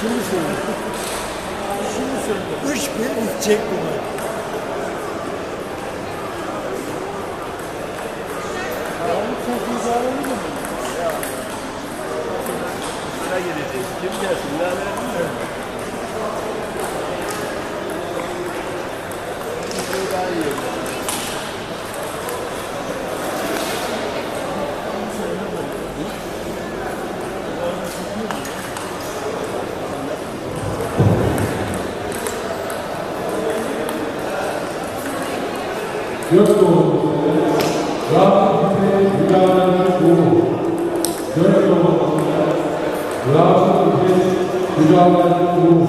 Şimdi söyle. Şimdi söyle. 3-1 gidecek bu maç. Onu çok imzalanır mı? Ya. Sıra gelecek. Kim gelsin? Ne haberim yok. Daha iyi olur. Dört doğumlu, Rasim İpek Gücal'dan doğum. Dört doğumlu, Rasim İpek Gücal'dan doğum.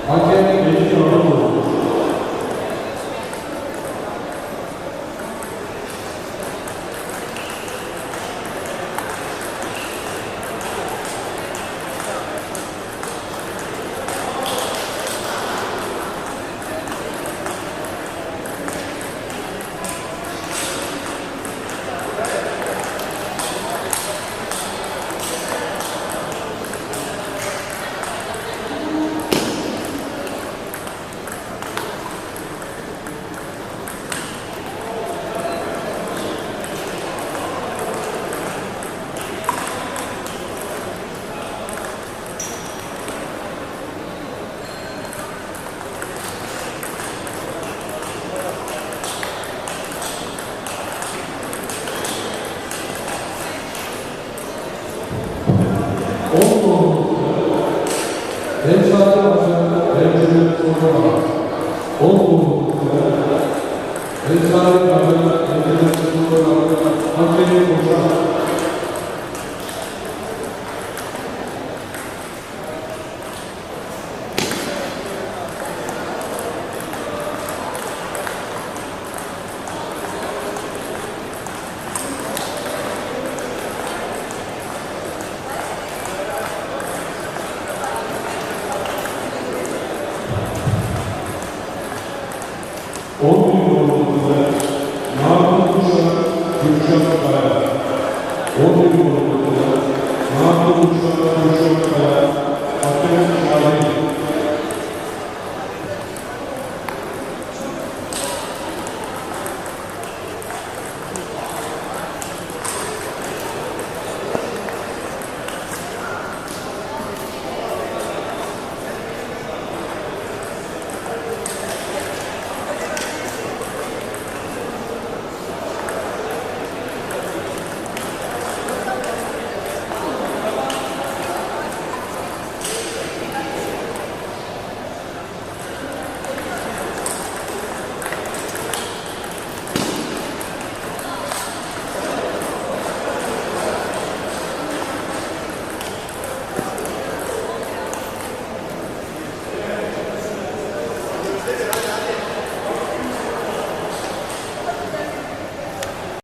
Hakem Eşit Anadolu. Hem sahne başında hem de sonra var. 10 doğumlukta hem sahne başında hem de sonra var. Hakemi koşar. Thank you.